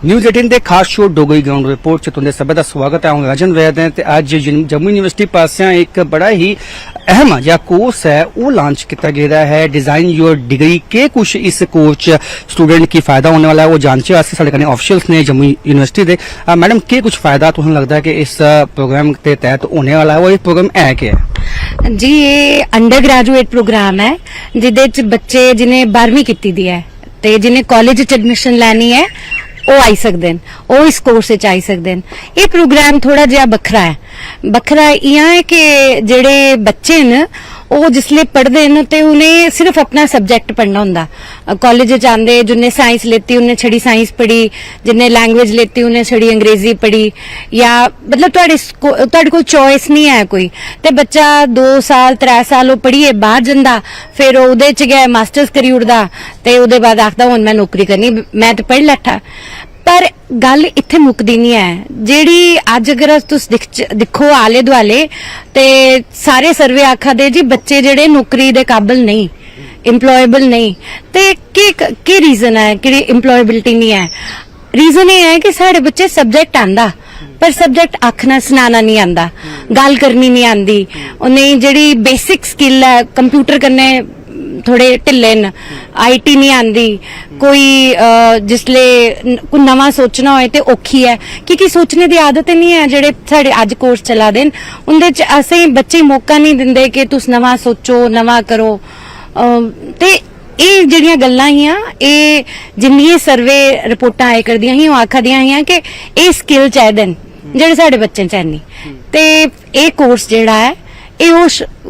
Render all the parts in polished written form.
News 18 के खास show Dogri ground report तुंदे सभी का स्वागत है। हूँ राजन वैद है। अज जम्मू यूनिवर्सिटी पासिया एक बड़ा ही अहम जो कोर्स है वो लॉन्च किया गया है, डिजाइन योर डिग्री। के कुछ इस कोर्स स्टूडेंट की फायदा होने वाला है वो जानने वास्ते साडे कन्नै ऑफिशियल्स ने जम्मू यूनिवर्सिटी के। मैडम के कुछ फायदा तुहानू लगता है कि इस प्रोग्राम के तहत होने वाला है, और ये प्रोग्राम है क्या है? जी ये अंडर ग्रेजुएट प्रोग्राम है जिदे बच्चे जिन्हें 12वीं की दी है ते जिन्हें कॉलेज च एडमिशन लैनी है वो आई सकते हैं, वो इस कोर्स आई सकते हैं। ये प्रोग्राम थोड़ा जिहा बखरा है। बखरा इं है कि जेडे बच्चे न वो जिसले पढ़ते हैं तो उन्हें सिर्फ अपना सब्जेक्ट पढ़ना होंदा। कॉलेज आंदे जिन्हें साइंस लेती उन्हें छड़ी साइंस पढ़ी, जिन्हें लैंग्वेज लेती उन्हें छड़ी अंग्रेजी पढ़ी, या मतलब तुहाडे कोल चॉइस नहीं है कोई। ते बच्चा 2 साल 3 साल वो पढ़िए बाहर जांदा, फिर ओहदे च गया मास्टर्स करी उड़दा ते ओहदे बाद आखदा हुण मैं नौकरी करनी, मैं तो पढ़ लैठा। पर गल इत्थे मुकदी नहीं है। जेड़ी अज अगर तुस दिखो आले दुआले ते सारे सर्वे आखा दे जी बच्चे जेड़े नौकरी दे काबिल नहीं, इंप्लॉयबल नहीं। ते के रीजन है कि इंप्लॉयबिलिटी नहीं है? रीजन ये है कि साढ़े बच्चे सब्जेक्ट आंदा पर सब्जेक्ट आखना सुनाना नहीं आंदा, गल करनी नहीं आंदी, उन्हें जेड़ी बेसिक स्किल है कंप्यूटर कन्नै थोड़े ढिले न, IT नहीं आंदी, कोई जिसले कोई नवा सोचना होए ते औखी है क्योंकि सोचने की आदत नहीं है। जेड़े साढ़े अज कोर्स चला दे उंदे च असें बच्चे मौका नहीं दिंदे कि तुस नवा सोचो नवा करो। ते ਇਹ ਜਿਹੜੀਆਂ ਗੱਲਾਂ ਹੀਆਂ ਇਹ ਜਿੰਨੀ ਸਰਵੇ ਰਿਪੋਰਟਾਂ ਆਏ ਕਰਦੀਆਂ ਹੀ ਉਹ ਆਖਦੀਆਂ ਹੀਆਂ ਕਿ ਇਹ ਸਕਿੱਲ ਚਾਹੀਦੇ ਨੇ ਜਿਹੜੇ ਸਾਡੇ ਬੱਚੇ ਚ ਨਹੀਂ। ਤੇ ਇਹ ਕੋਰਸ ਜਿਹੜਾ ਹੈ ਇਹ ਉਹ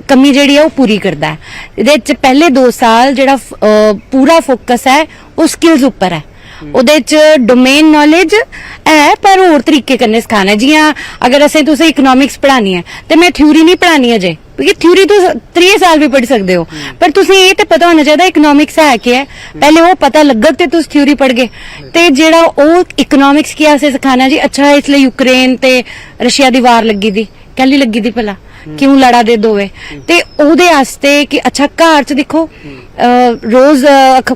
ਕਮੀ ਜਿਹੜੀ ਹੈ ਉਹ ਪੂਰੀ ਕਰਦਾ ਹੈ। ਇਹਦੇ ਚ ਪਹਿਲੇ 2 ਸਾਲ ਜਿਹੜਾ ਪੂਰਾ ਫੋਕਸ ਹੈ ਉਹ ਸਕਿੱਲਸ ਉੱਪਰ ਹੈ। ਉਹਦੇ ਚ ਡੋਮੇਨ ਨੌਲੇਜ है पर होर तरीके कन्नै सिखाना है। जियां अगर असें तुसें इकोनॉमिक्स पढ़ानी है तो मैं थ्योरी नहीं पढ़ानी अजे, क्योंकि थ्योरी तुस 3 साल भी पढ़ सकते हो, पर तुसें ये तो पता होना चाहिए इकोनॉमिक्स है क्या है। पहले वो पता लगग ते तुस थ्योरी पढ़ गए। ते जेड़ा ओ इकोनॉमिक्स की असें सिखाना जी, अच्छा इसलिए यूक्रेन ते रशिया दी वार लगी दी, कैली लगी दी भला, क्यों लड़ा दे दोवे? ते ओहदे आस्ते कि अच्छा घर च दिखो रोज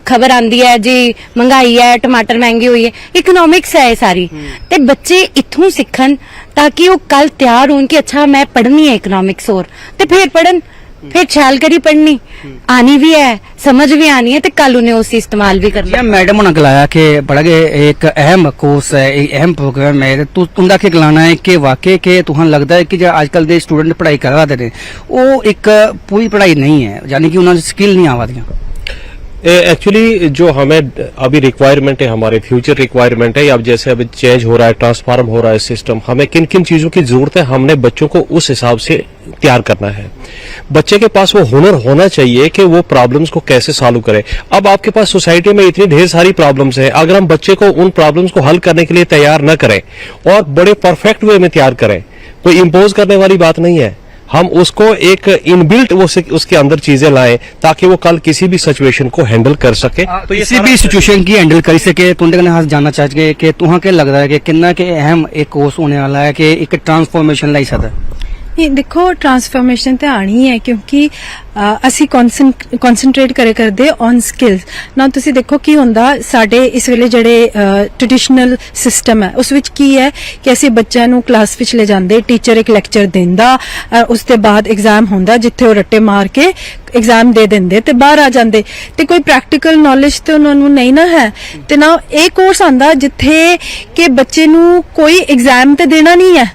खबर आंदी है जी महंगाई है, टमाटर महंगे हुई है, इकोनॉमिक्स है सारी। ते बच्चे इत्थों सीखन ताकि वो कल तैयार हों कि अच्छा मैं पढ़नी है इकोनॉमिक्स, और ते फिर पढ़न, फिर छाल करी पढ़नी आनी भी है, समझ भी आनी है, तो कल उन्हें उससे इस्तेमाल भी करना। मैडम ने गलाया कि बड़ा एक अहम कोर्स है, एक अहम प्रोग्राम है। तुंदा के गलाना है कि वाकई के तुहां लगता है कि जो आजकल के स्टूडेंट पढ़ाई करा रहे हैं वो एक पूरी पढ़ाई नहीं है, यानी कि उन्होंने स्किल नहीं आवा दी। एक्चुअली जो हमें अभी रिक्वायरमेंट है, हमारे फ्यूचर रिक्वायरमेंट है, अब जैसे अभी चेंज हो रहा है, ट्रांसफॉर्म हो रहा है सिस्टम, हमें किन किन चीजों की जरूरत है हमने बच्चों को उस हिसाब से तैयार करना है। बच्चे के पास वो हुनर होना चाहिए कि वो प्रॉब्लम्स को कैसे सॉल्व करे। अब आपके पास सोसाइटी में इतनी ढेर सारी प्रॉब्लम्स है, अगर हम बच्चे को उन प्रॉब्लम्स को हल करने के लिए तैयार न करें और बड़े परफेक्ट वे में तैयार करें, कोई इम्पोज करने वाली बात नहीं है, हम उसको एक इनबिल्ट उसके अंदर चीजें लाएं ताकि वो कल किसी भी सिचुएशन को हैंडल कर सके। तो किसी भी सिचुएशन की हैंडल कर सके। तुंदे कन्नै जानना चाहते कि तुहां के लगता है कि कितना के अहम एक कोर्स होने वाला है कि एक ट्रांसफॉर्मेशन लाई सकता है? देखो ट्रांसफॉर्मेशन तो आनी है क्योंकि असी कॉन्सनट्रेट करे करदे ऑन स्किल्स ना। तुसी देखो की हुंदा साडे इस वेले जेडे ट्रेडिशनल सिस्टम है उस विच की है कि असी बच्चों नूं क्लास विच ले जांदे, टीचर एक लेक्चर दिंदा, उसके बाद एग्जाम हुंदा जिथे वो रट्टे मार के एग्जाम दे देंदे ते बाहर आ जांदे, ते कोई प्रैक्टिकल नॉलेज ते उन्हां नूं नहीं ना है। ते ना एक कोर्स आंदा जिथे के बच्चे नूं कोई एग्जाम ते देना नहीं है,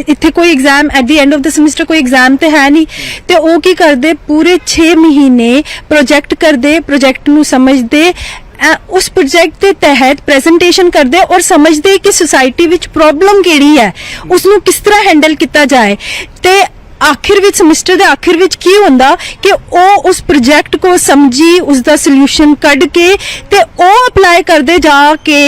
इत्थे कोई exam at the end of the semester कोई एग्जाम ते है नहीं, ते ओ की करदे पूरे 6 महीने प्रोजेक्ट करदे, प्रोजेक्ट नूं समझदे, उस प्रोजेक्ट के तहत प्रेजेंटेशन करदे और समझदे कि सोसाइटी विच प्रॉब्लम केड़ी है, उसनूं किस तरह हैंडल किया जाए। ते आखिर विच सेमेस्टर दे आखिर विच की हुंदा कि ओ उस प्रोजेक्ट को समझी, उसका सोल्यूशन कढ के ते ओ अप्लाई करदे जाके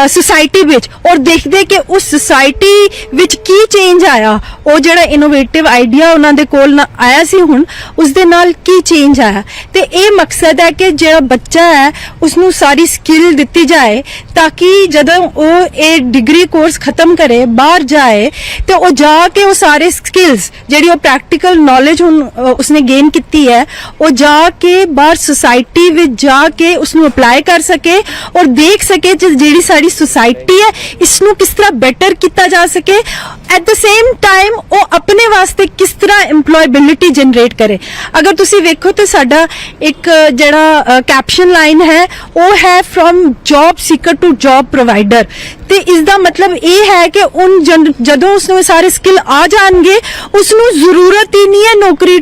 सोसाइटी विच और देखदे कि उस सोसाइटी विच की चेंज आया, ओ जेड़ा इनोवेटिव आइडिया उन्हां दे कोल आया सी हुण उस दे नाल की चेंज आया। ते ए मकसद है कि जेड़ा बच्चा है उसनूं सारी स्किल दित्ती जाए ताकि जदों ओ ए डिग्री कोर्स खत्म करे बाहर जाए ते ओ जाके ओ सारे स्किल्स ਜਿਹੜੀ ਉਹ ਪ੍ਰੈਕਟੀਕਲ ਨੌਲੇਜ ਹੁਣ ਉਸਨੇ ਗੇਨ ਕੀਤੀ ਹੈ ਉਹ ਜਾ ਕੇ ਬਾਹਰ ਸੁਸਾਇਟੀ ਵਿੱਚ ਜਾ ਕੇ ਉਸ ਨੂੰ ਅਪਲਾਈ ਕਰ ਸਕੇ ਔਰ ਦੇਖ ਸਕੇ ਕਿ ਜਿਹੜੀ ਸਾਡੀ ਸੁਸਾਇਟੀ ਹੈ ਇਸ ਨੂੰ ਕਿਸ ਤਰ੍ਹਾਂ ਬੈਟਰ ਕੀਤਾ ਜਾ ਸਕੇ ਐਟ ਦ ਸੇਮ ਟਾਈਮ ਉਹ ਆਪਣੇ ਵਾਸਤੇ ਕਿਸ ਤਰ੍ਹਾਂ EMPLOYABILITY ਜਨਰੇਟ ਕਰੇ। ਅਗਰ ਤੁਸੀਂ ਵੇਖੋ ਤਾਂ ਸਾਡਾ ਇੱਕ ਜਿਹੜਾ ਕੈਪਸ਼ਨ ਲਾਈਨ ਹੈ ਉਹ ਹੈ from job seeker to job provider ਤੇ ਇਸ ਦਾ ਮਤਲਬ ਇਹ ਹੈ ਕਿ ਜਦੋਂ ਉਸ ਨੂੰ ਸਾਰੇ ਸਕਿੱਲ ਆ ਜਾਣਗੇ ਉਸ ਨੂੰ ਜ਼ਰੂਰਤ ਹੀ ਨਹੀਂ ਹੈ ਨੌਕਰੀ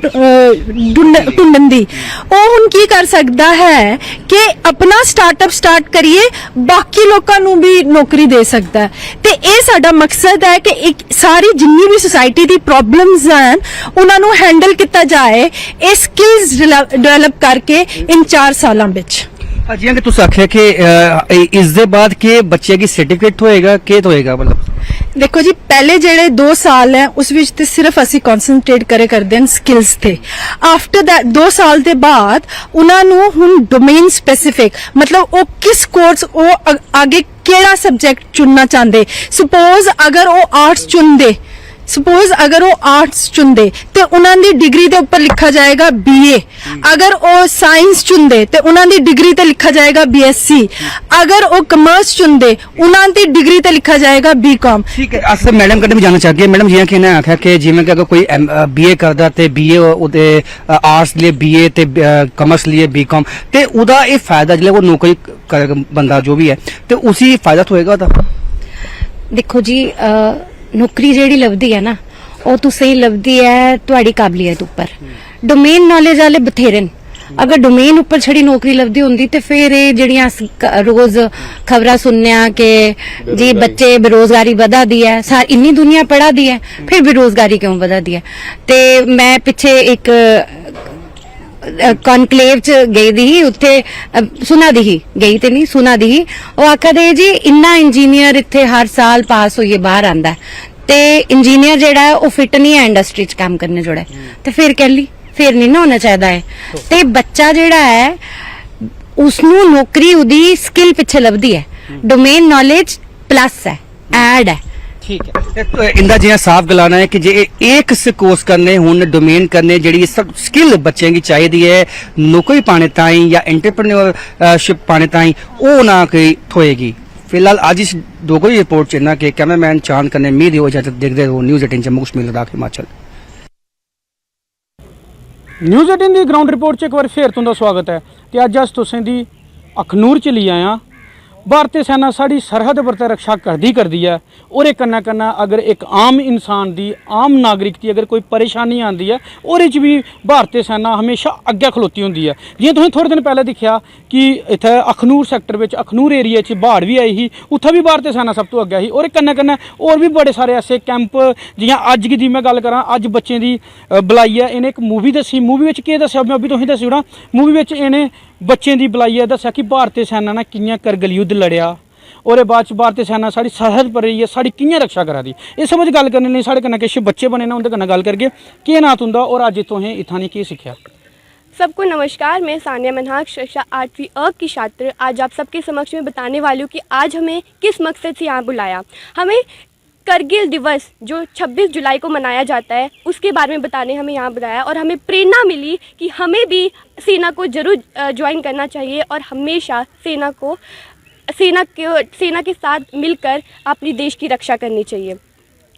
ਢੂੰਡਣ ਦੀ। ਉਹ ਹੁਣ ਕੀ ਕਰ ਸਕਦਾ ਹੈ ਕਿ ਆਪਣਾ ਸਟਾਰਟਅਪ ਸਟਾਰਟ ਕਰੀਏ ਬਾਕੀ ਲੋਕਾਂ ਨੂੰ ਵੀ ਨੌਕਰੀ ਦੇ ਸਕਦਾ ਹੈ ਤੇ ਇਹ ਸਾਡਾ ਮਕਸਦ ਹੈ ਕਿ ਇੱਕ ਸਾਰੀ ਜਿੰਨੀ ਵੀ ਸੁਸਾਇਟੀ ਦੀ ਪ੍ਰੋਬਲਮਸ ਹਨ ਉਹਨਾਂ ਨੂੰ ਹੈਂਡਲ ਕੀਤਾ ਜਾਏ ਇਹ ਸਕਿੱਲਸ ਡਿਵੈਲਪ ਕਰਕੇ ਇਨ 4 ਸਾਲਾਂ ਵਿੱਚ। ਜਿਵੇਂ ਕਿ ਤੁਸੀਂ ਆਖਿਆ ਕਿ ਇਸ ਦੇ ਬਾਅਦ ਕਿ ਬੱਚੇ ਦੀ ਸਰਟੀਫਿਕੇਟ ਹੋਏਗਾ ਕਿ ਹੋਏਗਾ ਮਤਲਬ ਦੇਖੋ ਜੀ ਪਹਿਲੇ ਜਿਹੜੇ 2 ਸਾਲ ਹੈ ਉਸ ਵਿੱਚ ਤੇ ਸਿਰਫ ਅਸੀਂ ਕਨਸੈਂਟਰੇਟ ਕਰਦੇ ਹਾਂ ਸਕਿੱਲਸ ਤੇ। ਆਫਟਰ ਦੈਟ 2 ਸਾਲ ਦੇ ਬਾਅਦ ਉਹਨਾਂ ਨੂੰ ਹੁਣ ਡੋਮੇਨ ਸਪੈਸਿਫਿਕ ਮਤਲਬ ਉਹ ਕਿਸ ਕੋਰਸ ਉਹ ਅੱਗੇ ਕਿਹੜਾ ਸਬਜੈਕਟ ਚੁਣਨਾ ਚਾਹੁੰਦੇ। ਸਪੋਜ਼ ਅਗਰ ਉਹ ਆਰਟਸ ਚੁਣਦੇ ਤੇ ਉਹਨਾਂ ਦੀ ਡਿਗਰੀ ਦੇ ਉੱਪਰ ਲਿਖਾ ਜਾਏਗਾ BA। ਅਗਰ ਉਹ ਸਾਇੰਸ ਚੁਣਦੇ ਤੇ ਉਹਨਾਂ ਦੀ ਡਿਗਰੀ ਤੇ ਲਿਖਾ ਜਾਏਗਾ BSc। ਅਗਰ ਉਹ ਕਮਰਸ ਚੁਣਦੇ ਉਹਨਾਂ ਦੀ ਡਿਗਰੀ ਤੇ ਲਿਖਾ ਜਾਏਗਾ BCom। ਠੀਕ ਹੈ। ਅਸ ਮੈਡਮ ਕਹਿੰਦੇ ਵੀ ਜਾਣਾ ਚਾਹੀਏ ਮੈਡਮ ਜਿਵੇਂ ਕਿ ਇਹਨੇ ਆਖਿਆ ਕਿ ਜਿਵੇਂ ਕਿ ਅਗਰ ਕੋਈ BA ਕਰਦਾ ਤੇ BA ਉਹਦੇ ਆਰਟਸ ਲਈ BA ਤੇ ਕਮਰਸ ਲਈ BCom ਤੇ ਉਹਦਾ ਇਹ ਫਾਇਦਾ ਜਿਹੜਾ ਉਹ ਨੌਕਰੀ ਬੰਦਾ ਜੋ ਵੀ ਹੈ ਤੇ ਉਸੇ ਫਾਇਦਾ ਹੋਏਗਾ ਉਹਦਾ। ਦੇਖੋ ਜੀ ਨੌਕਰੀ ਜਿਹੜੀ ਲੱਭਦੀ ਹੈ ਨਾ ਉਹ ਤੁਸੀਂ ਲੱਭਦੀ ਹੈ ਤੁਹਾਡੀ ਕਾਬਲੀਅਤ ਉੱਪਰ। ਡੋਮੇਨ ਨੌਲੇਜ ਵਾਲੇ ਬਥੇਰੇ ਨੇ ਅਗਰ ਡੋਮੇਨ ਉੱਪਰ ਛੜੀ ਨੌਕਰੀ ਲੱਭਦੀ ਹੁੰਦੀ ਤੇ ਫਿਰ ਇਹ ਜਿਹੜੀਆਂ ਰੋਜ਼ ਖਬਰਾਂ ਸੁਣਨੇ ਆ ਕਿ ਜੀ ਬੱਚੇ ਬੇਰੋਜ਼ਗਾਰੀ ਵਧਾ ਦੀ ਹੈ ਇੰਨੀ ਦੁਨੀਆ ਪੜਾ ਦੀ ਹੈ ਫਿਰ ਬੇਰੋਜ਼ਗਾਰੀ ਕਿਉਂ ਵਧਾ ਦੀ ਹੈ। ਤੇ ਮੈਂ ਪਿੱਛੇ ਇੱਕ ਕਨਕਲੇਵ ਚ ਗਈ ਦੀ ਉੱਥੇ ਸੁਣਾ ਦੀ ਗਈ ਤੇ ਨਹੀਂ ਸੁਣਾ ਦੀ ਉਹ ਆਖਦੇ ਜੀ ਇੰਨਾ ਇੰਜੀਨੀਅਰ ਇੱਥੇ ਹਰ ਸਾਲ ਪਾਸ ਹੋਈਏ ਬਾਹਰ ਆਂਦਾ ਤੇ ਇੰਜੀਨੀਅਰ ਜਿਹੜਾ ਹੈ ਉਹ ਫਿੱਟ ਨਹੀਂ ਹੈ ਇੰਡਸਟਰੀ ਚ ਕੰਮ ਕਰਨੇ ਜੋੜਾ ਤੇ ਫਿਰ ਕਹਿ ਲਈ ਫਿਰ ਨਹੀਂ ਨਾ ਹੋਣਾ ਚਾਹੀਦਾ ਹੈ। ਤੇ ਬੱਚਾ ਜਿਹੜਾ ਹੈ ਉਸਨੂੰ ਨੌਕਰੀ ਉਹਦੀ ਸਕਿੱਲ ਪਿੱਛੇ ਲੱਭਦੀ ਹੈ ਡੋਮੇਨ ਨੌਲੇਜ ਪਲੱਸ ਹੈ ਐਡ ਹੈ। ठीक है। इंदा जिया साफ गलाना है कि जे एक से कोर्स करने हुन डोमेन करने जेडी सब स्किल बच्चे की चाहिए है नौकरी पाने ताई या एंटरप्रेन्योरशिप पाने ताई ओ ना कोई होएगी। फिलहाल आज इस डोगरी रिपोर्ट च ना कि कैमरामैन चांद करने मीर हो इजाजत देखते रहो न्यूज़ 18 जम्मू कश्मीर लद्दाख हिमाचल। न्यूज़ 18 ਦੀ ਗਰਾਊਂਡ ਰਿਪੋਰਟ 'ਚ ਇੱਕ ਵਾਰ ਫੇਰ ਤੁਹਾਡਾ ਸਵਾਗਤ ਹੈ ਤੇ ਅੱਜ ਤੁਸੀਂ ਦੀ ਅਖਨੂਰ 'ਚ ਲਈ ਆਇਆ। भारतीय सेना साड़ी सरहद पर तो रक्षा करदी है और कन्ना कन्ना अगर एक आम इंसान की आम नागरिक की अगर कोई परेशानी आती है और भी भारतीय सेना हमेशा अगे खलोती होंगी है। जियां तुसीं थोड़े दिन पहले दिखा कि इत्थे अखनूर सैक्टर में अखनूर एरिया बाढ़ भी आई ही उत्थे भी भारतीय सेना सब तो अगे ही और कन्ना कन्ना और भी बड़े सारे ऐसे कैंप जियां अज की मैं गल करा अज बच्चों की बुलाई है इन्हें एक मूवी दसी मूवी में केह् दस्सेआ मैं अभी तुसीं दस्सी ओड़ां मूवी में इन्हें बच्चों की बुलाई है दस्सेआ कि भारतीय सेना ने कियां करगिल युद्ध लड़िया और बाद भारतीय सेना साड़ी सरहद पर रही है साड़ी कियां रक्षा करा दी। इस समझ गल करने लिए साढ़े कन्नै किश बच्चे बने ना उनके कन्नै गल करके केह् नां तुंदा और अज तुसें इत्थां नी केह् सिक्खेआ। सबको नमस्कार, मैं सानिया मनहाक कक्षा 8वीं अ की छात्र आज आप सबके समक्ष में बताने वाली हूँ कि आज हमें किस मकसद से यहाँ बुलाया। हमें करगिल दिवस जो 26 जुलाई को मनाया जाता है उसके बारे में बताने हमें यहाँ बुलाया और हमें प्रेरणा मिली कि हमें भी सेना को जरूर ज्वाइन करना चाहिए और हमेशा सेना के साथ मिलकर अपनी देश की रक्षा करनी चाहिए।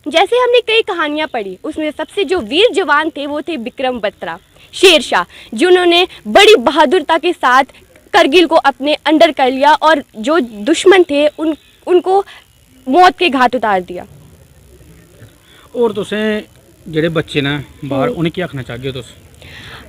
जैसे हमने कई कहानियाँ पढ़ी उसमें सबसे जो वीर जवान थे वो थे विक्रम बत्रा शेरशाह जिन्होंने बड़ी बहादुरता के साथ करगिल को अपने अंडर कर लिया और जो दुश्मन थे उनको मौत के घाट उतार दिया। और तुसें जेडे बच्चे ने बाहर उन्हें क्या आखना चाहते हो तुस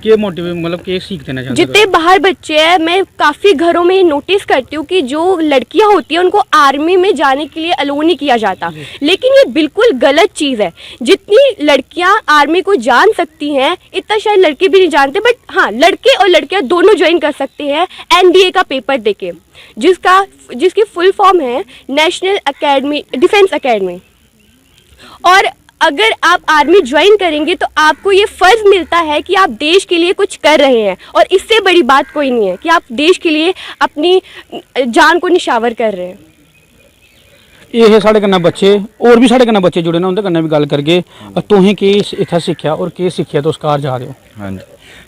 के मोटिव मतलब के सीख देना चाहते हो? जितने बाहर बच्चे हैं मैं काफ़ी घरों में नोटिस करती हूँ कि जो लड़कियाँ होती हैं उनको आर्मी में जाने के लिए अलो नहीं किया जाता, लेकिन ये बिल्कुल गलत चीज़ है। जितनी लड़कियाँ आर्मी को जान सकती हैं इतना शायद लड़के भी नहीं जानते, बट हाँ लड़के और लड़कियाँ दोनों ज्वाइन कर सकते हैं NDA का पेपर देके जिसकी फुल फॉर्म है नेशनल अकेडमी डिफेंस अकेडमी। और अगर आप आर्मी ज्वाइन करेंगे तो आपको ये फ़र्ज मिलता है कि आप देश के लिए कुछ कर रहे हैं और इससे बड़ी बात कोई नहीं है कि आप देश के लिए अपनी जान को निशावर कर रहे हैं। ਇਹ ਸਾਡੇ कन्नै बच्चे और भी साढ़े कन्नै बच्चे जुड़े ने उंदे कन्नै भी गल करगे तुसें की इत्थै सिक्ख्या और केह् सिक्ख्या तुस घर जा रहे हो? हाँ जी,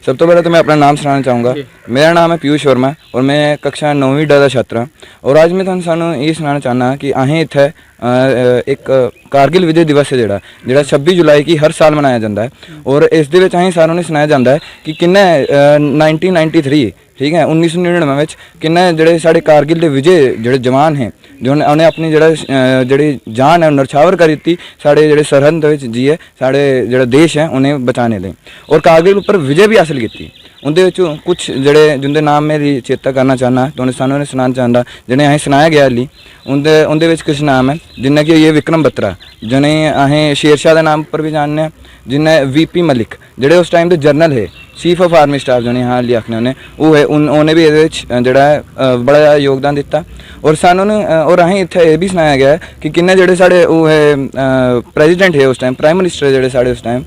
सब तो पहले तो मैं अपना नाम सुनाना चाहूँगा। मेरा नाम है पीयूष वर्मा और मैं कक्षा 9वीं ड का छात्र हाँ। और आज मैं तुहानू ये सुनाना चाहना कि असें इत्थै एक कारगिल विजय दिवस है जिहड़ा 26 जुलाई की हर साल मनाया जाता है और इस दे विच असें सारों ने सुनाया जाता है कि किन्ने 1993 ठीक है 1999 में किन्ने जिहड़े साढ़े कारगिल के विजय जिहड़े जवान हैं जो उन्हें अपनी जिहड़ी जान है नरछावर कर दी साढ़े जिहड़े सरहद विच जिए साढ़े जिहड़ा देश है उन्हें बचाने लई और कारगिल उपर विजय भी हासिल की। उनदे विचों कुछ जिहड़े जिंदे नाम मेरी चेता करना चाहना तुहानूं सानूं सुनाना चाहता जिन्हें असें सुनाया गया हली उनदे विच कुछ नाम है जिन्हें कि ये विक्रम बत्रा जिन्हें असें शेरशाह के नाम पर भी जानने जिन्हें VP मलिक जिहड़े उस टाइम के जरनल है चीफ ऑफ आर्मी स्टाफ जिन्हें हाँ हली आखने उन्हें वो है उन्हें भी ये जिहड़ा बड़ा योगदान दिता और सानूं और असें इत्थे ये भी सुनाया गया है कि किन्ने जिहड़े साढ़े वो है प्रेजिडेंट है उस टाइम प्राइम मिनिस्टर जिहड़े साढ़े उस टाइम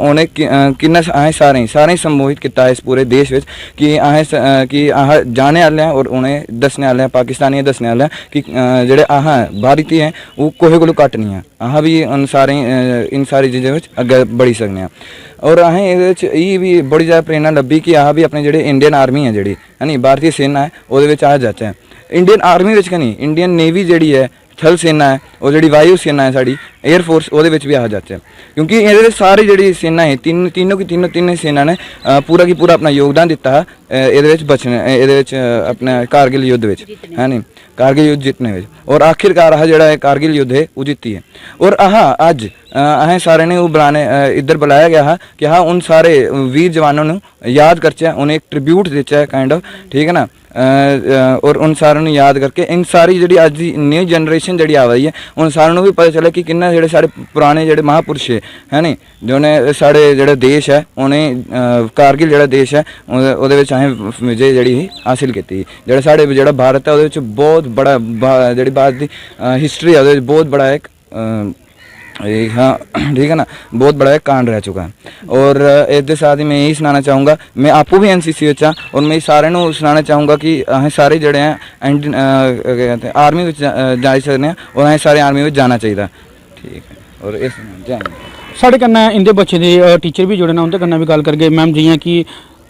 उन्हें किन्ना असें सारे संबोधित किया इस पूरे देश विच कि असें कि अह जाने वाले हैं और उन्हें दसने वाले हैं पाकिस्तानी दसने वाले हैं कि जिहड़े अह भारतीय हैं वो कोहे कोलों घट नहीं है अह भी इन सारी चीज़ों में अगे बढ़ी सकने हैं। और असें ये भी बड़ी ज़्यादा प्रेरणा लभी कि अह भी अपने जिहड़े इंडियन आर्मी है जिहड़ी है नी भारतीय सेना है वो जाचे इंडियन आर्मी विच नहीं इंडियन नेवी जिहड़ी है थल सेना है और जिहड़ी वायु सेना है साड़ी एयरफोर्स वो भी आ जाते क्योंकि ये सारी जी सेना है तीनों सेना ने पूरा की पूरा अपना योगदान दिता है ये बचने ये अपने कारगिल युद्ध में है नी कारगिल युद्ध जीतने में और आखिरकार आह जो कारगिल युद्ध है वो जीती है। और अज असें सारे ने वो बुलाने इधर बुलाया गया है कि हाँ उन सारे वीर जवानों को याद करचे उन्हें एक ट्रिब्यूट देचे काइंड ऑफ ठीक है ना और उन सारों ने याद करके इन सारी जी अज की न्यू जनरेशन जी आ रही है उन सारों भी पता चले कि किन्ना जो साढ़े पुराने जोड़े महापुरुष है नी जिन्हें साढ़े जो देश है उन्हें कारगिल जो देश है वो विजय जी हासिल की जो साढ़े जो भारत है वो बहुत बड़ा जी भारत की हिस्टरी है वो बहुत बड़ा एक हाँ ठीक है ना बहुत बड़ा एक कांड रह चुका है। और इसके साथ ही मैं यही सुनाना चाहूँगा मैं आपू भी NCC और मैं सारे को सुनाना चाहूँगा कि असें सारे जड़े हैं आर्मी में जा सकते हैं और असें सारे आर्मी में जाना चाहिए ठीक है। और इस साढ़े कन्नै इंदे बच्चे दे टीचर भी जुड़े ने उनके कन्नै भी गल करगे मैम जियां कि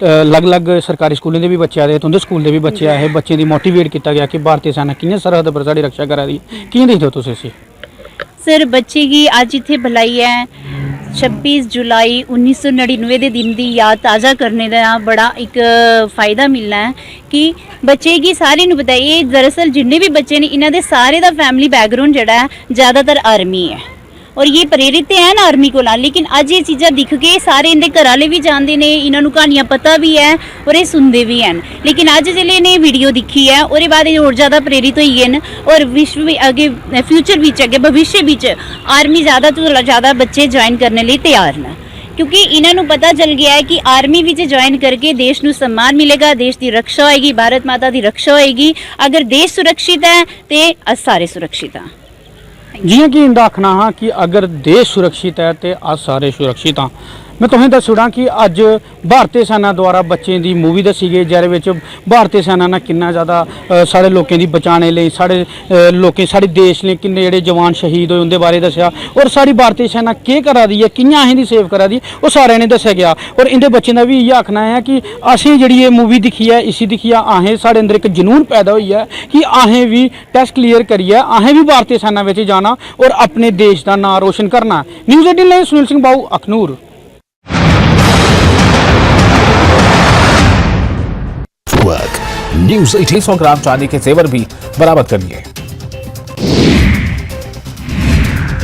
अलग अलग सरकारी स्कूलों के भी बच्चे आए तुंदे स्कूल के भी बच्चे आए बच्चे की मोटिवेट किया गया कि भारतीय सेना कि'यां सरहद पर साड़ी रक्षा करा दी कि'यां दिखदे हो तुस इसी? सर बच्चे की अज इत्थे बुलाई है 26 जुलाई 1999 के दिन की याद ताज़ा करने का बड़ा एक फ़ायदा मिलना है कि बच्चे की सारे नूं बताइए दरअसल जिन्ने भी बच्चे ने इन्हां दे सारे दा फैमिली बैकग्राउंड जिहड़ा है ज़्यादातर आर्मी है और ये प्रेरित है ना आर्मी को लेकिन अज ये चीज़ां दिख के सारे इनके घर वाले भी जानते हैं इन्हां नूं कहानियां पता भी है और ये सुनते भी हैं लेकिन अज जिहड़े ने वीडियो दिखी है और बाद होर ज़्यादा प्रेरित हो गए और विश्व भी अगे फ्यूचर भी अगे भविष्य भी आर्मी ज़्यादा तो ज़्यादा बच्चे ज्वाइन करने लिए तैयार हैं क्योंकि इन्हों पता चल गया है कि आर्मी विच ज्वाइन करके देश नूं सम्मान मिलेगा देश की रक्षा होएगी भारत माता की रक्षा होएगी अगर देश सुरक्षित है तो अस सारे सुरक्षित हाँ। जियां कि इंदा आखना हाँ कि अगर देश सुरक्षित है तो अस सारे सुरक्षित हाँ। मैं तुसें दस छुड़ा कि अज भारतीय सेना द्वारा बच्चों की मूवी दसी गई जिहदे भारतीय सेना ने कितना ज़्यादा साढ़े लोगों की बचाने लई साढ़े लोकें साढ़े देश ने किन्ने जिहड़े जवान शहीद होए उनके बारे दस्या और साड़ी भारतीय सेना केह् करा दी है कि'यां असें दी सेव करा दी वो सारे ने दस्सेआ गया। और इंदे बच्चों का भी इ'यै आखना है कि असें जिहड़ी ये मूवी दिक्खी है इसी दिक्खियै असें साढ़े अंदर एक जनून पैदा होई है कि असें भी टेस्ट क्लीयर करियै असें भी भारतीय सेना में जाना और अपने देश का नाम रोशन करना। न्यूज़ 18 ਲਈ सुनील सिंह बाऊ अखनूर। न्यूज़ 18 ग्राम चांदी के जेवर भी बरामद कर लिए।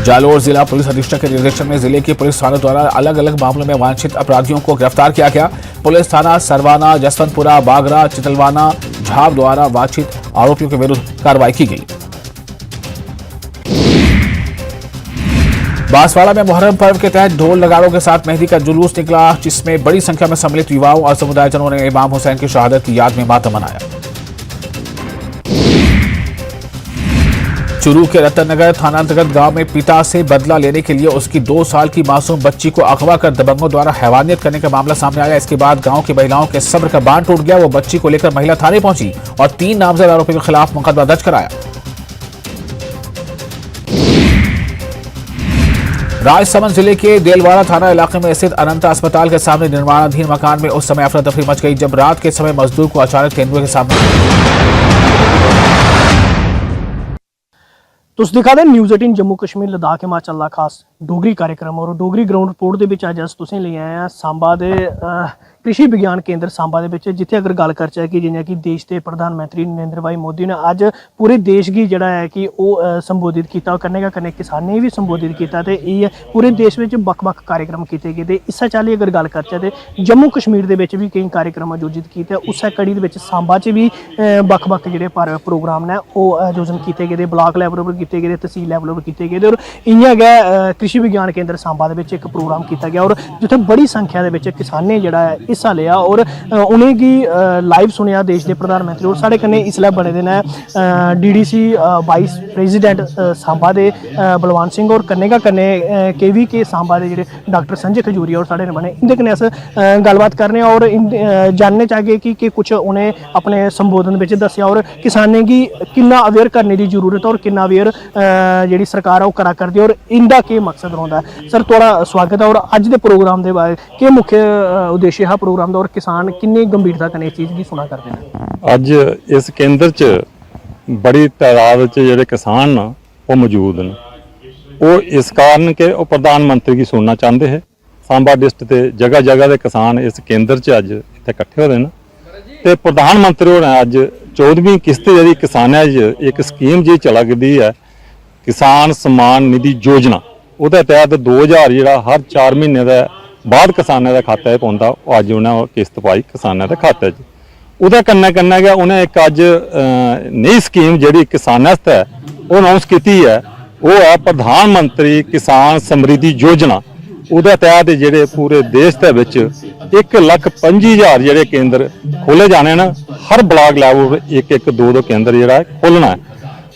जालोर जिला पुलिस अधीक्षक के निर्देशन में जिले की पुलिस थानों द्वारा अलग अलग मामलों में वांछित अपराधियों को गिरफ्तार किया गया। पुलिस थाना सरवाना जसवंतपुरा बागरा चितलवाना झाब द्वारा वांछित आरोपियों के विरुद्ध कार्रवाई की गई। बांसवाड़ा में मुहर्रम पर्व के तहत ढोल नगाड़ों के साथ मेहंदी का जुलूस निकला जिसमें बड़ी संख्या में सम्मिलित युवाओं और समुदायजनों ने इमाम हुसैन की शहादत की याद में मातम मनाया। चुरू के रतननगर थानांतर्गत गांव में पिता से बदला लेने के लिए उसकी 2 साल की मासूम बच्ची को अगवा कर दबंगों द्वारा हैवानियत करने का मामला सामने आया। इसके बाद गांव की महिलाओं के सब्र का बांध टूट गया। वो बच्ची को लेकर महिला थाने पहुंची और 3 नामजद आरोपियों के खिलाफ मुकदमा दर्ज कराया। राजसमंद जिले के देलवाड़ा थाना इलाके में स्थित अनंता अस्पताल के सामने निर्माणाधीन मकान में उस समय अफरा तफरी मच गई जब रात के समय मजदूर को अचानक तेंदुए के सामने। ਤੁਸੀਂ ਦਿਖਾ ਦੇ ਨਿਊਜ਼ 18 ਜੰਮੂ ਕਸ਼ਮੀਰ ਲਦਾਖ ਹਿਮਾਚਲ ਦਾ ਖਾਸ ਡੋਗਰੀ कार्यक्रम और डोगरी ग्राउंड रिपोर्ट ਦੇ ਵਿੱਚ ਅੱਜ ਤੁਸੀਂ ਲੈ ਆਏ ਆ ਸਾਂਬਾ ਦੇ कृषि विज्ञान केंद्र सांबा ਦੇ ਵਿੱਚ ਜਿੱਥੇ ਅਗਰ ਗੱਲ ਕਰਚਾ ਕਿ ਜਿਵੇਂ ਕਿ ਦੇਸ਼ ਦੇ ਪ੍ਰਧਾਨ ਮੰਤਰੀ ਨਰਿੰਦਰ ਭਾਈ ਮੋਦੀ ਨੇ ਅੱਜ ਪੂਰੇ ਦੇਸ਼ ਦੀ ਜਿਹੜਾ ਹੈ ਕਿ ਉਹ ਸੰਬੋਧਿਤ ਕੀਤਾ ਕਰਨੇ ਕਿਸਾਨੇ ਵੀ ਸੰਬੋਧਿਤ ਕੀਤਾ ਤੇ ਇਹ ਪੂਰੇ ਦੇਸ਼ ਵਿੱਚ ਵੱਖ-ਵੱਖ ਕਾਰਜਕ੍ਰਮ ਕੀਤੇ ਗਏ ਤੇ ਇਸੇ ਚਾਲੀ ਅਗਰ ਗੱਲ ਕਰਚਾ ਤੇ ਜੰਮੂ ਕਸ਼ਮੀਰ ਦੇ ਵਿੱਚ ਵੀ ਕਈ ਕਾਰਜਕ੍ਰਮ ਆਯੋਜਿਤ ਕੀਤੇ ਉਸੇ ਕੜੀ ਦੇ ਵਿੱਚ सांबा 'ਚ ਵੀ ਵੱਖ-ਵੱਖ ਜਿਹੜੇ ਪ੍ਰੋਗਰਾਮ ਨੇ ਉਹ ਆਯੋਜਨ ਕੀਤੇ ਗਏ ਤੇ ਬਲਾਕ ਲੈਵਲ ਉੱਪਰ ਕੀਤੇ ਗਏ ਤਹਿਸੀਲ ਲੈਵਲ ਉੱਪਰ ਕੀਤੇ ਗਏ ਔਰ ਇੰਨਾ ਹੈਗਾ कृषि विज्ञान केंद्र सांबा ਦੇ ਵਿੱਚ ਇੱਕ ਪ੍ਰੋਗਰਾਮ ਕੀਤਾ ਗਿਆ ਔਰ ਜਿੱਥੇ ਬੜੀ ਸੰਖਿਆ ਦੇ ਵਿੱਚ ਕਿਸਾਨੇ ਜਿਹੜਾ ਹੈ हिस्सा लिया और उन्हें की लाइव सुनिया देश के प्रधानमंत्री और साढ़े कन्ने इसलिए बने दिन है DDC वाइस प्रेजिडेंट सांबा दे बलवान सिंह और कन्ने का कन्ने KV के सांबा दे जेडे डॉक्टर संजय खजूरिया और साढ़े बने इनके कन्ने अस गलबात करने और जानने चाहिए कि कुछ उन्हें अपने संबोधन में दसिया और किसाने की किन्ना अवेयर करने की जरूरत है और किन्ना अवेयर जी सरकार है वो करा करती है और इनका के मकसद रहा है। सर थोड़ा स्वागत है और अज के प्रोग्राम के बारे के मुख्य उद्देश्य है प्रोग्राम का और किसान किन्नी गंभीरता कने इस चीज़ की सुना करते हैं। अज इस केंद्र च बड़ी तादाद च जेडे किसान वो मौजूद ने वो इस कारण के वो प्रधानमंत्री की सुनना चाहते हैं। सांबा डिस्ट्रिक्ट के जगह जगह के किसान इस केंद्र च अज इत्थे इकट्ठे होए ने ते प्रधानमंत्री होरें अज 14वीं किस्त जी किसानां एक स्कीम जी चला दी है किसान सम्मान निधि योजना ਉਹਦੇ तहत 2000 ਜਿਹੜਾ ਹਰ 4 ਮਹੀਨੇ ਦਾ ਬਾਅਦ ਕਿਸਾਨਾਂ ਦੇ ਖਾਤੇ 'ਚ ਪਾਉਂਦਾ ਉਹ ਅੱਜ ਉਹਨਾਂ ਕਿਸ਼ਤ ਪਾਈ ਕਿਸਾਨਾਂ ਦੇ ਖਾਤੇ 'ਚ ਉਹਦੇ ਕੰਨੇ ਗਿਆ ਉਹਨੇ ਇੱਕ ਅੱਜ ਨਈ ਸਕੀਮ ਜਿਹੜੀ ਕਿਸਾਨਾਂ ਵਾਸਤੇ ਹੈ ਉਹ ਅਨਾਉਂਸ ਕੀਤੀ ਹੈ ਉਹ ਹੈ ਪ੍ਰਧਾਨ ਮੰਤਰੀ ਕਿਸਾਨ ਸਮਰਿੱਧੀ ਯੋਜਨਾ। ਉਹਦੇ ਤਹਿਤ ਜਿਹੜੇ ਪੂਰੇ ਦੇਸ਼ ਦੇ ਵਿੱਚ 1,25,000 ਜਿਹੜੇ ਕੇਂਦਰ ਖੋਲੇ ਜਾਣੇ ਨੇ ਹਰ ਬਲਾਕ ਲੈਵਲ ਇੱਕ ਇੱਕ ਦੋ ਕੇਂਦਰ ਜਿਹੜਾ ਖੋਲਣਾ ਹੈ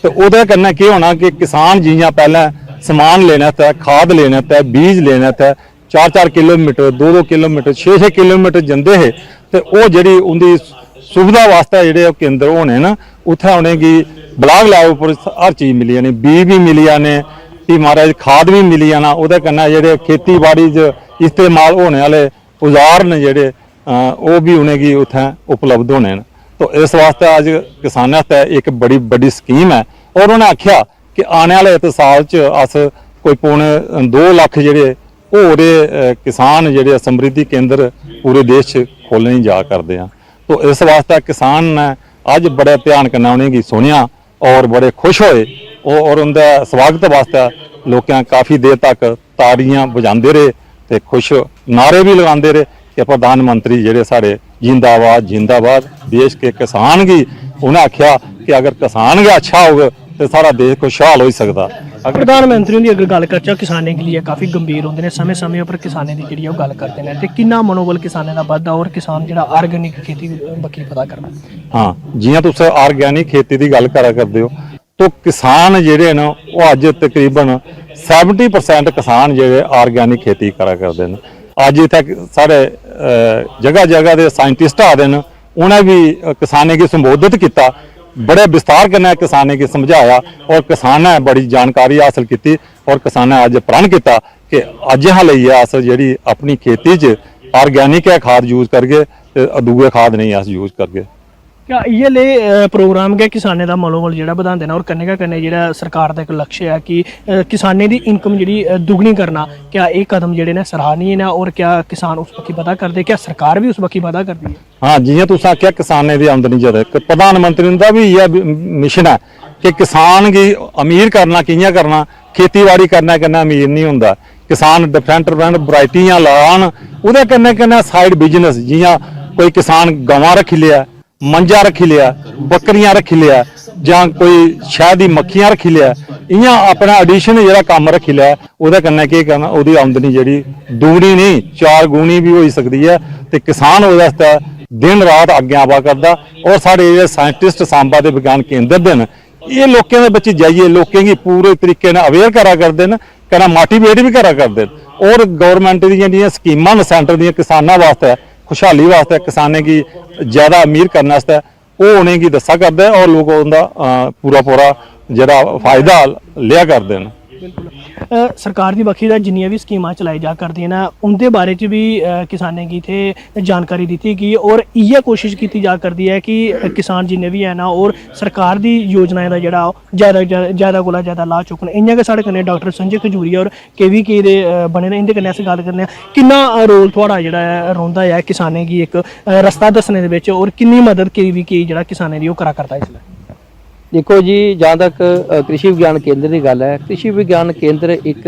ਤੇ ਉਹਦੇ ਕੰਨੇ ਕੀ ਹੋਣਾ ਕਿ ਕਿਸਾਨ ਜੀਆਂ ਪਹਿਲਾਂ समान लेना था खाद लेना था बीज लेना था 4-4 किलोमीटर 2-2 किलोमीटर 6-6 किलोमीटर जाते है तो वो जी उनकी सुविधा वास्ते जोड़े केंद्र होने ना उत्थे उन्हें ब्लाक लैवल पर हर चीज़ मिली जानी बीज भी मिली जाने कि महाराज खाद भी मिली जाना वो कन्नै जेडे खेतीबाड़ी इस्तेमाल होने वाले औजार ने जेडे वो भी उन्हें उत्थे उपलब्ध होने तो इस वास्ते अज किसानों वास्ते एक बड़ी बड़ी स्कीम है और उन्हें आख्या कि आने वाले साल च अस कोई पौने 2 लाख जेडे होरे किसान जेडे समृद्धि केंद्र पूरे देश च खोलने जा करते हैं। तो इस वास्ते किसान ने अज बड़े ध्यान कन्नै उन्हें सुनिया और बड़े खुश होए और उनके स्वागत वास्ते लोग काफ़ी देर तक ताड़ियां बजाते रहे तो खुश नारे भी लगाते रहे कि प्रधानमंत्री जेडे साढ़े जिंदाबाद जिंदाबाद देश के किसान की उन्हें आख्या कि अगर किसान गै अच्छा होगा तो सारा देश खुशहाल हो सकता। प्रधानमंत्री की अगर गल करचा किसाने के लिए काफ़ी गंभीर होंगे ने समय समय पर किसाने की जी गल करते हैं तो कितना मनोबल किसाने का बढ़ता और किसान जो आर्गेनिक खेती बक्खी पता करना। हाँ जियां तुस आर्गेनिक खेती की गल करा करते हो तो किसान जेडे न वो अज तकरीबन 70% किसान जेडे आर्गेनिक खेती करा करते हैं। अज इत्थे साढ़े जगह जगह के साइंटिस्ट आते हैं उन्हें भी किसाने की संबोधित किया बड़े विस्तार कन्नै किसाने की समझाया और किसाने बड़ी जानकारी हासिल की और किसाने अज प्रण किया कि अज हाँ लईए अस जी अपनी खेती च आर्गेनिक खाद यूज करगे दूए खाद नहीं अस यूज करगे। क्या ये ले प्रोग्राम के किसाने का मनोबल जो बढ़ाते हैं और कन्ने जो सरकार का एक लक्ष्य है कि किसाने की इनकम जी दुगनी करना क्या एक कदम जोड़े ने सराहनीय ने और क्या किसान उस पक्की पता करते क्या सरकार भी उस पक्की पता करती है। हाँ जियां तुस आख्या किसाने की आमदनी ज्यादा प्रधानमंत्री का भी यह मिशन है कि किसान की अमीर करना कियां करना खेतीबाड़ी करने कन्नै अमीर नहीं होंदा किसान डिफरेंट वरायटियां लान उहदे कन्नै साइड बिजनेस जियां कोई किसान गवां रखी लिया मंजा रखी लिया बकरियां रखी लिया जां कोई शहद दी मक्खियां रखी लिया इयां अपना एडिशन जो काम रखी लिया उहदे कन्नै केह् करना उहदी आमदनी जिहड़ी दुगनी नहीं 4 गुणी भी हो सकती है तो किसान उहदे वास्ते दिन रात अग्गे आवा करदा और साढ़े जेहड़े साइंटिस्ट सांबा दे विज्ञान केंद्र दे न ये लोकें दे बच्चे जाइए लोकें गी पूरे तरीके नाल अवेयर करा करदे न कन्नै मोटिवेट भी करा करदे और गौरमेंट दी जेहड़ियां स्कीमां न सेंटर दियां किसानां वास्ते खुशहाली वास्ते किसाने की ज़्यादा अमीर करने वास्ते वो उन्हें दसा करते और लोग उनका पूरा पूरा जरा फायदा लिया करते हैं। सरकार दी बक्खी दा जिन्नियां भी स्कीमां चलाई जा करदियां न उंदे बारे च भी किसानें गी इत्थै जानकारी दित्ती गई और इ'यै कोशिश कीती जा करदी है कि किसान जिन्ने भी हैन और सरकार दी योजनाएं दा जेह्ड़ा ज़्यादा कोला ज़्यादा लाभ चुक्कन। इ'यां गै साढ़े कन्नै डॉक्टर संजय खजूरिया और KVK दे बने दे, इंदे कन्नै अस गल्ल करने आं किन्ना रोल थुआढ़ा जेह्ड़ा रौंह्दा है किसानें गी एक रस्ता दस्सने दे विच और किन्नी मदद KVK जेह्ड़ा किसानें दी ओह् करा करदा इसलै। देखो जी, जहाँ तक कृषि विज्ञान केंद्र की गल है, कृषि विज्ञान केंद्र एक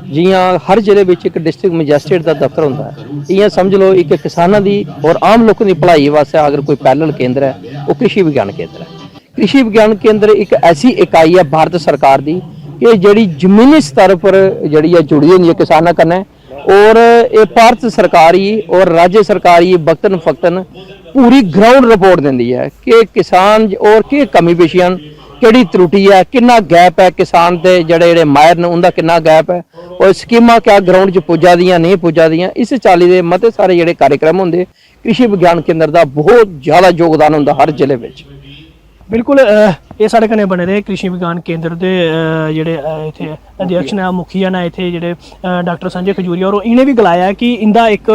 जियां हर जिले में एक डिस्ट्रिक्ट मैजिस्ट्रेट का दफ्तर होंदा है, इयां समझ लो एक किसानां दी और आम लोगों की भलाई वास्ते अगर कोई पैरल केंद्र है वो कृषि विज्ञान केंद्र है। कृषि विज्ञान केंद्र एक ऐसी इकाई है भारत सरकार की कि जिहड़ी जमीनी स्तर पर जिहड़ी है जुड़ी हुई है किसानां कन्नै और ये भारत सरकार ही और राज्य सरकार ही वक्तन फक्तन पूरी ग्राउंड रिपोर्ट देंदी है कि किसान और के कमी पेशियां केड़ी त्रुटि है, कितना गैप है किसान के जड़े माहिर ने उनका कितना गैप है और स्कीमां क्या ग्राउंड च पुज्जा दियां नहीं पुज्जा दियां। इस चाली के मते सारे जेडे कार्यक्रम होंगे कृषि विज्ञान केंद्र का बहुत ज़्यादा योगदान होंदा हर जिले में। बिल्कुल ये साढ़े कन्नै बने दे कृषि विज्ञान केंद्र के जेडे इत्थे अध्यक्ष ने मुखिया ने इत्थे जेडे डॉक्टर संजय खजूरिया और इन्हें भी गलाया कि इंदा एक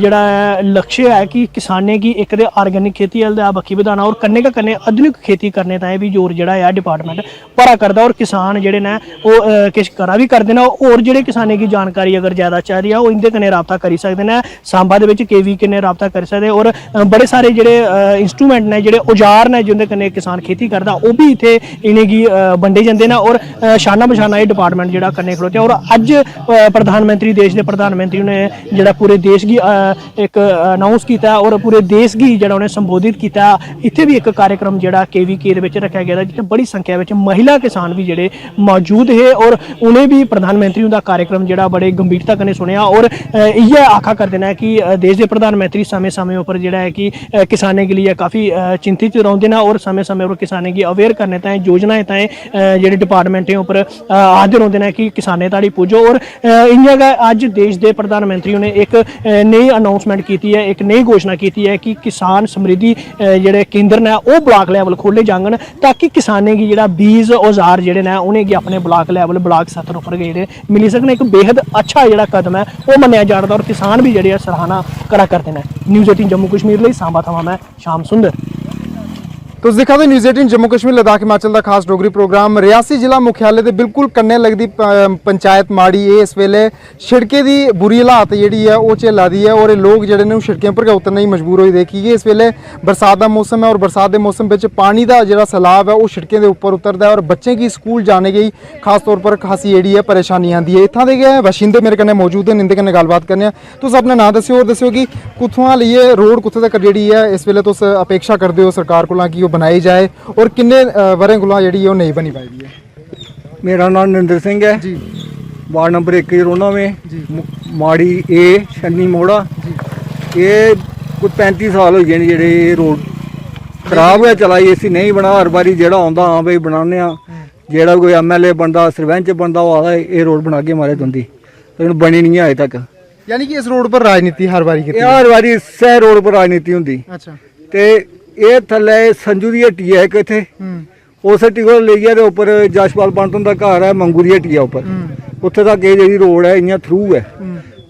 जेड़ा लक्ष्य है कि किसानें की एक दे ऑर्गेनिक खेती दा बक्खी बधाना और कन्नै कन्नै आधुनिक खेती करने ताईं भी जोर जेड़ा है डिपार्टमेंट भरा करदा और किसान जेडे ने ओह् किश करा भी करदे ने और जेडे किसानें की जानकारी अगर ज़्यादा चाहिदी है ओह् इंदे कन्नै राबता करी सकदे ने। सांबा दे विच KVK ने राबता करी सकदे और बड़े सारे जेडे इंस्ट्रूमेंट ने जेडे औजार ने जिंदे कन्नै किसान खेती करदा ओह् भी इत्थे इनेंगी बंडे जंदे ने और शाना बशाना ये डिपार्टमेंट जेड़ा कन्नै खड़ोते और अज प्रधानमंत्री देश के प्रधानमंत्री ने जेड़ा पूरे देश की एक अनाउंस किया और पूरे देश की जेड़ा उन्हें संबोधित किया। इत्थे भी एक कार्यक्रम जेड़ा KVK दे विच रखा गया जिथे बड़ी संख्या में महिला किसान भी जेड़े मौजूद है और उन्हें भी प्रधानमंत्री उनका कार्यक्रम जेड़ा बड़े गंभीरता कन्नै सुनिया और इ'यै आखा करदे ने कि देश के प्रधानमंत्री समय समय उपर जेड़ा है कि किसानें के लिए काफ़ी चिंतित रौंदे ने और समय समय पर किसानें की अवेयर करने ताईं योजनाएं ताईं जेडे डिपार्टमेंटें उपर आखदे रौंदे ने कि किसानें ताड़ी पुज्जो और इ'यां गै अज्ज देश के प्रधानमंत्री ने एक नई अनाउंसमेंट की है, एक नई घोषणा की है कि किसान समृद्धि जेडे केंद्र ने वो ब्लॉक लैवल खोले जाङन ताकि किसानें की जेड़ा बीज औजार जेडे ने उनेंगी अपने ब्लॉक लैवल ब्लॉक सतर उपर जेडे मिली सकन। एक बेहद अच्छा जेड़ा कदम है वो मन्निया जा'रदा और किसान भी जेडे सराहना करा करते हैं। न्यूज़ 18 जम्मू कश्मीर ਲਈ सांबा थमां मैं श्याम सुंदर। तुस दिक्खा दे न्यूज़ 18 जम्मू कश्मीर लद्दाख हिमाचल का खास डोगरी प्रोग्राम। रियासी जिला मुख्यालय के बिल्कुल कन्नै लगदी पंचायत माड़ी इस वेले शिड़के की बुरी हालात जी है वो झेला दी है और लोग जोड़े ने शिड़कें पर उतरने ही मजबूर हो देखी कि इस वेले बरसात का मौसम है और बरसात के मौसम में पानी का जो सैलाब है वो शिड़कें के उपर उतरता है और बच्चे की स्कूल जाने की खास तौर पर खासी जी है परेशानी आती है। इत्थां दे बशिंदे मेरे कन्नै मौजूद हैं, इंदे कन्नै गलबात करने। तुस अपना नाम दस्सिओ और दस्सिओ कि कुत्थुआं लेइयै रोड कुत्थे तक जी है इस वेले तुस अपेक्षा करते हो सरकार कोला कि बनाई जाए और किन्ने वरें कोला जेहड़ी ओह् नहीं बनी पाई दी है। मेरा नाम नरेंद्र सिंह है जी, वार्ड नंबर 1 रोना में जी, माड़ी ए छन्नी मोड़ा। ये कुछ 35 साल हो गए जेडे रोड खराब है चला इसी नहीं बना। हर बारी जेड़ा आंदा हाँ भाई बनाने जेड़ा कोई MLA बनता सरपंच बनता वो आता ये रोड बना के मारे तुंदी तो बनी नहीं है अजे तक। यानी कि इस रोड पर राजनीति हर बारी हर बारी सह रोड पर राजनीति होंगी। अच्छा ते ये थल्ले संजू की हट्टी है एक इत्थे उस हट्टी को लेइयै ते उपर जशपाल पंत हुंदा घर है मंगू की हट्टी है उपर उत्थे तक ये जेहड़ी रोड है इयां थ्रू है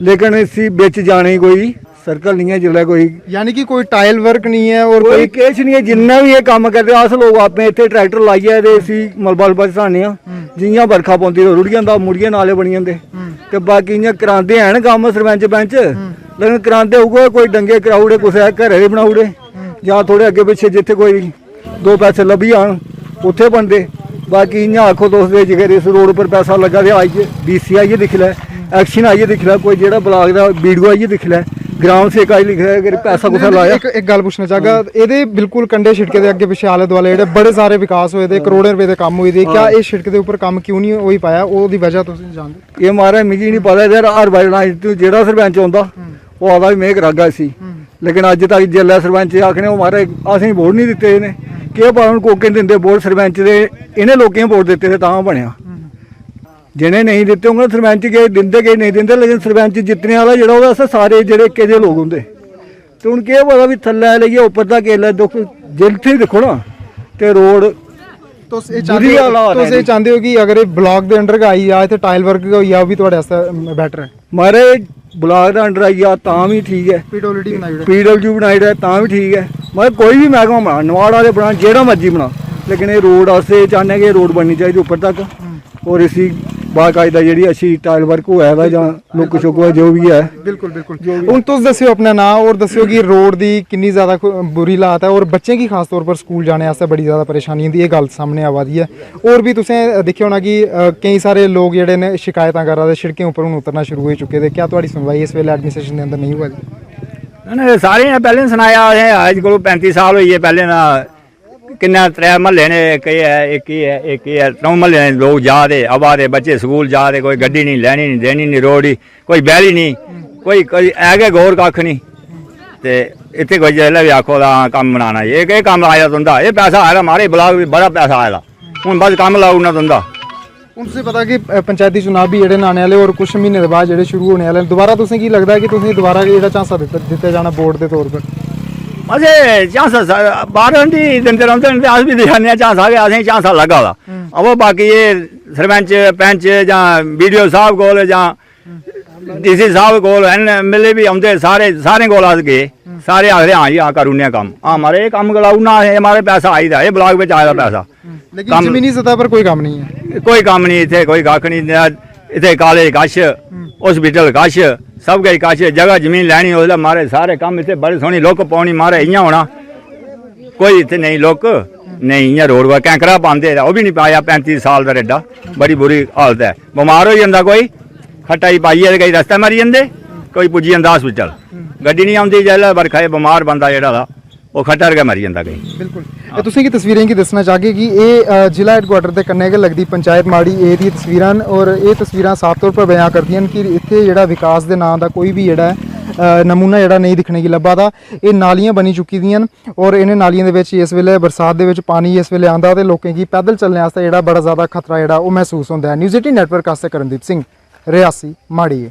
लेकिन इसी बिच जाने कोई सर्कल नहीं है जिसलै कोई यानी कि कोई टाइल वर्क नहीं है और कोई किश नहीं है। जिन्ना भी ये काम करते अस लोग अपने इत्थे ट्रैक्टर लाइयै ते इसी मलबा लुलबा चढ़ाने जियां बरखा पौंदी रुढ़ी जंदा मुड़ियै नाले बनी जंदे ते बाकी इयां करांदे हैन कम्म सरपंच पंच लेकिन करांदे उ'ऐ कोई डंगे कराई ओड़े कुसै घरै दे बनाई ओड़े जां थोड़े अग्गे पिच्छे जित्थे कोई 2 पैसे लब्भी जान उत्थे बनदे। बाकी इयां आखो तुस जेकर इस रोड पर पैसा लग्गा ते आइए DC आइए दिक्खी लै, एक्शन आइए दिक्खी लै, कोई जेह्ड़ा ब्लाक दा वीडियो आइए दिक्खी लै, ग्राम सेवक आई लिखे अगर पैसा कुछ लाया। एक गल पुछना चाहगा ये बिल्कुल कंडे छिड़के दे अगे पिछे आले दुआले जेहड़े बड़े सारे विकास होए दे करोड़ों रुपए दे काम होए दे क्या इस छिड़के दे उपर काम क्यों नहीं होई पाया ओदी वजह तुसीं जानदे? ये महाराज मिगी नहीं पता यार हर बारी जेहड़ा सरपंच आंदा वो आदा भी मैं करागा इसी लेकिन अज तक जिसलै सरपंच आखने वो महाराज असें वोट नहीं दित्ते इन्हें केह् पता हूँ कोके दिंदे वोट सरपंच दे इन्हें लोकें वोट दित्ते थे तां बनेआ जिन्हें नहीं दित्ते होंगे सरपंच के दिंदे के नहीं दिंदे लेकिन सरपंच जितने वाला जेह्ड़ा ओह्दे आस्तै सारे जेह्ड़े इक्के जेह् लोक होंदे ते हूँ केह् पता भी थल्लै लेइयै उप्पर तक जित्थे दिक्खो ना ते रोड ਤੁਸੀਂ ਬੁਰੀ ਹਾਲਾਤ ਹੈ ਤੁਸੀਂ ਚਾਹੁੰਦੇ ਹੋ ਕਿ ਅਗਰ ਇਹ ਬਲਾਕ ਦੇ ਅੰਡਰ ਆਈ ਆ ਤੇ ਟਾਇਲ ਵਰਕ ਹੋਈ ਆ ਉਹ ਵੀ ਤੁਹਾਡੇ ਵਾਸਤੇ ਬੈਟਰ ਹੈ? ਮਾਰੇ ਬਲਾਕ ਦਾ ਅੰਡਰ ਆਈ ਆ ਤਾਂ ਵੀ ਠੀਕ ਹੈ, ਪੀਡਬਲਿਊਡੀ ਬਣਾਈ ਹੋਈ ਪੀਡਬਲਿਊ ਬਣਾਈ ਦਾ ਤਾਂ ਵੀ ਠੀਕ ਹੈ। ਮਤਲਬ ਕੋਈ ਵੀ ਮਹਿਕਮਾ ਬਣਾ, ਨਵਾੜ ਵਾਲੇ ਬਣਾ, ਜਿਹੜਾ ਮਰਜ਼ੀ ਬਣਾ, ਲੇਕਿਨ ਇਹ ਰੋਡ ਵਾਸਤੇ ਚਾਹੁੰਦੇ ਕਿ ਰੋਡ ਬਣਨੀ ਚਾਹੀਦੀ ਉੱਪਰ ਤੱਕ, ਔਰ ਇਸੀ ਬਾਕਾਇਦਾ ਜਿਹੜੀ ਅੱਛੀ ਟਾਇਲ ਵਰਕ ਹੋਇਆ ਵਾ ਜਾਂ ਲੁੱਕ ਛੁੱਕ ਜੋ ਵੀ ਹੈ। ਬਿਲਕੁਲ ਬਿਲकुल। ਹੁਣ ਤੁਸੀਂ ਦੱਸਿਓ ਆਪਣਾ ਨਾਮ ਔਰ ਦੱਸਿਓ ਕਿ रोड ਦੀ ਕਿੰਨੀ ਜ਼ਿਆਦਾ ਬੁਰੀ ਹਾਲਾਤ ਹੈ ਔਰ ਬੱਚੇ ਕੀ ਖਾਸ ਤੌਰ ਪਰ ਸਕੂਲ ਜਾਣੇ ਵਾਸਤੇ ਬੜੀ ਜ਼ਿਆਦਾ ਪਰੇਸ਼ਾਨੀ ਹੁੰਦੀ ਹੈ, ਇਹ ਗੱਲ ਸਾਹਮਣੇ ਆਵਾਦੀ ਹੈ। ਔਰ ਵੀ ਤੁਸੀਂ ਦੇਖਿਆ ਹੋਣਾ ਕਿ ਕਈ ਸਾਰੇ ਲੋਕ ਜਿਹੜੇ ਨੇ ਸ਼ਿਕਾਇਤਾਂ ਕਰ ਰਹੇ ਸੜਕਾਂ ਉੱਪਰ ਹੁਣ ਉਤਰਨਾ ਸ਼ੁਰੂ ਹੋ ਚੁੱਕੇ ਤੇ ਕਿਆ ਤੁਹਾਡੀ ਸੁਣਵਾਈ ਇਸ ਵੇਲੇ ਐਡਮਿਨਿਸਟ੍ਰੇਸ਼ਨ ਦੇ ਅੰਦਰ ਨਹੀਂ ਹੋਈ? ਨਾ ਸਾਰੇ ਨੇ ਪਹਿਲੇ ਸੁਣਾਇਆ ਹੈ, ਅੱਜ ਕੋਲ 35 ਸਾਲ ਹੋਈ ਹੈ, ਪਹਿਲੇ ਨਾ किन्ना त्रै महल्ले ने, एक ही है 3 महल्ले ने लोग जा रहे, आवा रहे, बच्चे स्कूल जा रहे, कोई गड्डी नहीं लैनी नहीं देनी नहीं, रोड ही कोई बैली नहीं, कोई है गै गौर कख नहीं। ते इत्थे कोई जिसलै भी आखो कम्म बनाना ये कम्म आया तुंदा, ये पैसा आया मारे ब्लाक भी बड़ा पैसा आया हूँ, बस कम्म लाओ ना तुंदा। ਹੁਣ ਤੁਸੀਂ ਪਤਾ ਕਿ ਪੰਚਾਇਤੀ ਚੁਣਾਵ ਵੀ ਜਿਹੜੇ ਆਉਣੇ ਵਾਲੇ ਔਰ ਕੁਝ ਮਹੀਨੇ ਦੇ ਬਾਅਦ ਜਿਹੜੇ ਸ਼ੁਰੂ ਹੋਣੇ ਵਾਲੇ ਦੁਬਾਰਾ ਤੁਸੀਂ ਕੀ ਲੱਗਦਾ ਕਿ ਤੁਸੀਂ ਦੁਬਾਰਾ ਜਿਹੜਾ ਚਾਂਸਾ ਦਿੱਤਾ ਜਾਣਾ ਬੋਰਡ ਦੇ ਤੌਰ पर? असे झांसा बारह दिंदे रौंदे न, अस भी दिखाने झांसा के असें झांसा लगा दा। अब बाकी ये सरपंच पैंच जां BDO साहब कोल जां DC साहब कोल MLA भी आंदे, सारे कोल अस गए, सारे आखदे हाँ जी हाँ करूने कम्म, हाँ मारे कम्म कराऊ ना, हमारे पैसा आई दा, ये ब्लाक में आया दा पैसा, लेकिन जमीनी सतह पर कोई काम नहीं है, कोई कम्म नहीं इत्थे, कोई कख नहीं। इत्थे कॉलेज कश, हॉस्पिटल कश, सब गई कश, जगह जमीन लैनी उसलै मारे सारे कम्म इत्थे बड़ी सोहनी लुक पाउनी मारे, इ'यां होना कोई इत्थे नहीं लुक नहीं, इ'यां रोड पर कैंकरा पांदे ओह् भी नहीं पाया, 35 साल दा रेडा, बड़ी बुरी हालत है। बमार हो जांदा कोई खट्टाई पाइयै ते कई रस्ते मरी जंदे, कोई पुज्जी जंदा हॉस्पिटल, गड्डी नहीं आउंदी जिसलै बरखा बमार बंदा जेह्ड़ा दा ਉਹ ਖੱਟਰ ਕੇ ਮਰੀ ਜਾਂਦਾ ਗਈ। ਬਿਲਕੁਲ। ਇਹ ਤੁਸੀਂ ਕੀ ਤਸਵੀਰਾਂ ਕੀ ਦੱਸਣਾ ਚਾਹਗੇ ਕਿ ਇਹ ਜ਼ਿਲ੍ਹਾ ਹੈਡਕੁਆਟਰ ਦੇ ਕੰਨੇ ਕੇ ਲੱਗਦੀ ਪੰਚਾਇਤ ਮਾੜੀ ਇਹ ਦੀ ਤਸਵੀਰਾਂ ਔਰ ਇਹ ਤਸਵੀਰਾਂ ਸਾਫ਼ ਤੌਰ 'ਤੇ ਬਿਆਨ ਕਰਦੀਆਂ ਕਿ ਇੱਥੇ ਜਿਹੜਾ ਵਿਕਾਸ ਦੇ ਨਾਂ ਦਾ ਕੋਈ ਵੀ ਜਿਹੜਾ ਨਮੂਨਾ ਜਿਹੜਾ ਨਹੀਂ ਦਿਖਣੇ ਕੀ ਲੱਭਾ ਦਾ। ਇਹ ਨਾਲੀਆਂ ਬਣੀ ਚੁੱਕੀ ਦੀਆਂ ਔਰ ਇਹਨਾਂ ਨਾਲੀਆਂ ਦੇ ਵਿੱਚ ਇਸ ਵੇਲੇ ਬਰਸਾਤ ਦੇ ਵਿੱਚ ਪਾਣੀ ਇਸ ਵੇਲੇ ਆਂਦਾ ਤੇ ਲੋਕਾਂ ਕੀ ਪੈਦਲ ਚੱਲਣ ਵਾਸਤੇ ਜਿਹੜਾ ਬੜਾ ਜ਼ਿਆਦਾ ਖਤਰਾ ਜਿਹੜਾ ਉਹ ਮਹਿਸੂਸ ਹੁੰਦਾ ਹੈ। ਨਿਊਜ਼ 18 ਨੈਟਵਰਕ ਵਾਸਤੇ ਕਰਨਦੀਪ ਸਿੰਘ, ਰਿਆਸੀ ਮਾੜੀ।